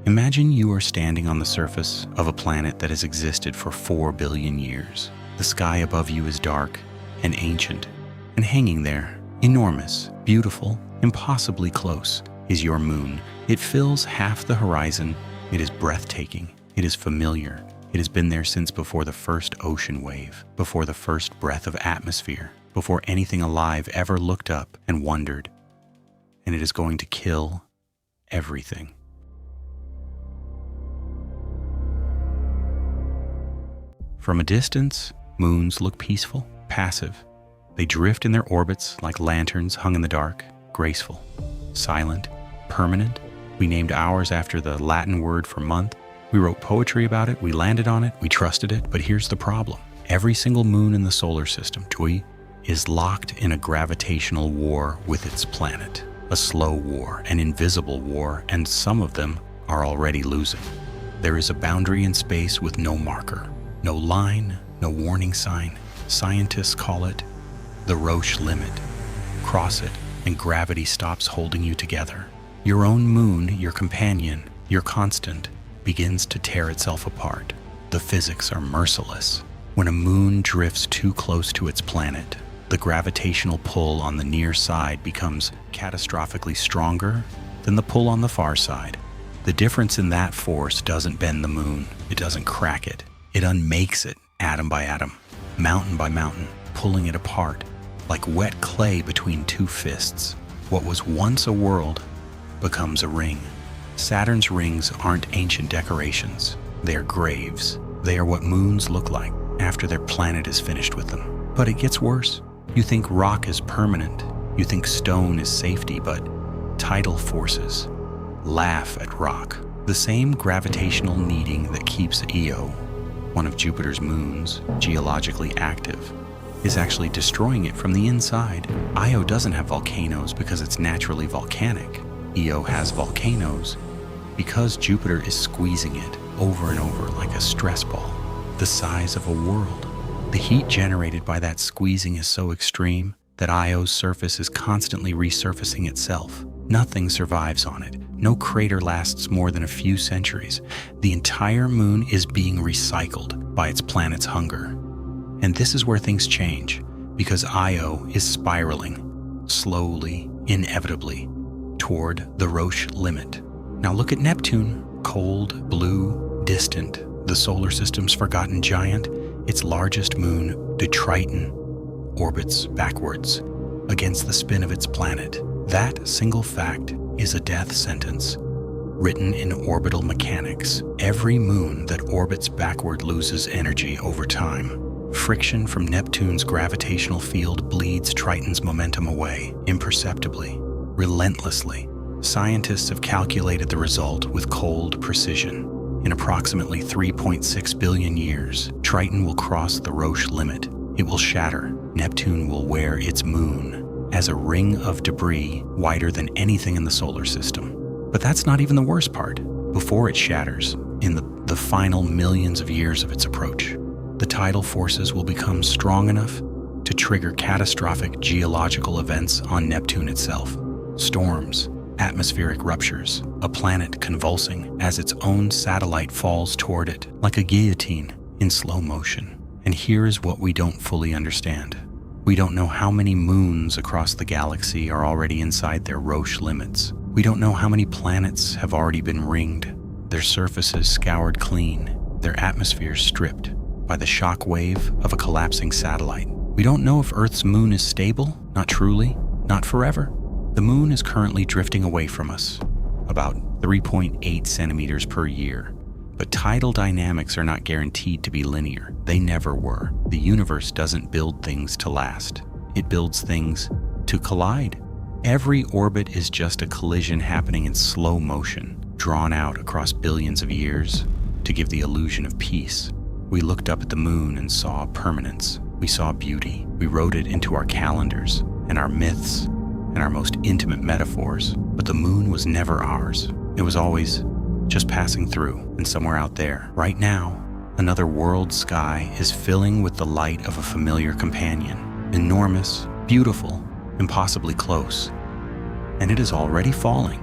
Imagine you are standing on the surface of a planet that has existed for 4 billion years. The sky above you is dark and ancient, and hanging there, enormous, beautiful, impossibly close, is your moon. It fills half the horizon. It is breathtaking. It is familiar. It has been there since before the first ocean wave, before the first breath of atmosphere, before anything alive ever looked up and wondered. And it is going to kill everything. From a distance, moons look peaceful, passive. They drift in their orbits like lanterns hung in the dark, graceful, silent, permanent. We named ours after the Latin word for month. We wrote poetry about it, we landed on it, we trusted it. But here's the problem. Every single moon in the solar system, is locked in a gravitational war with its planet. A slow war, an invisible war, and some of them are already losing. There is a boundary in space with no marker. No line, no warning sign. Scientists call it the Roche Limit. Cross it, and gravity stops holding you together. Your own moon, your companion, your constant, begins to tear itself apart. The physics are merciless. When a moon drifts too close to its planet, the gravitational pull on the near side becomes catastrophically stronger than the pull on the far side. The difference in that force doesn't bend the moon. It doesn't crack it. It unmakes it, atom by atom, mountain by mountain, pulling it apart, like wet clay between two fists. What was once a world becomes a ring. Saturn's rings aren't ancient decorations. They are graves. They are what moons look like after their planet is finished with them. But it gets worse. You think rock is permanent. You think stone is safety, but tidal forces laugh at rock. The same gravitational kneading that keeps Io, one of Jupiter's moons, geologically active, is actually destroying it from the inside. Io doesn't have volcanoes because it's naturally volcanic. Io has volcanoes because Jupiter is squeezing it over and over like a stress ball, the size of a world. The heat generated by that squeezing is so extreme that Io's surface is constantly resurfacing itself. Nothing survives on it. No crater lasts more than a few centuries. The entire moon is being recycled by its planet's hunger. And this is where things change, because Io is spiraling, slowly, inevitably, toward the Roche Limit. Now look at Neptune, cold, blue, distant, the solar system's forgotten giant. Its largest moon, the Triton, orbits backwards against the spin of its planet. That single fact is a death sentence written in orbital mechanics. Every moon that orbits backward loses energy over time. Friction from Neptune's gravitational field bleeds Triton's momentum away, imperceptibly, relentlessly. Scientists have calculated the result with cold precision. In approximately 3.6 billion years, Triton will cross the Roche Limit. It will shatter. Neptune will wear its moon as a ring of debris wider than anything in the solar system. But that's not even the worst part. Before it shatters, in the final millions of years of its approach, the tidal forces will become strong enough to trigger catastrophic geological events on Neptune itself. Storms, atmospheric ruptures, a planet convulsing as its own satellite falls toward it, like a guillotine in slow motion. And here is what we don't fully understand. We don't know how many moons across the galaxy are already inside their Roche limits. We don't know how many planets have already been ringed, their surfaces scoured clean, their atmospheres stripped by the shock wave of a collapsing satellite. We don't know if Earth's moon is stable, not truly, not forever. The moon is currently drifting away from us, about 3.8 centimeters per year. But tidal dynamics are not guaranteed to be linear. They never were. The universe doesn't build things to last. It builds things to collide. Every orbit is just a collision happening in slow motion, drawn out across billions of years to give the illusion of peace. We looked up at the moon and saw permanence. We saw beauty. We wrote it into our calendars and our myths and our most intimate metaphors. But the moon was never ours. It was always just passing through, and somewhere out there, right now, another world sky is filling with the light of a familiar companion. Enormous, beautiful, impossibly close. And it is already falling.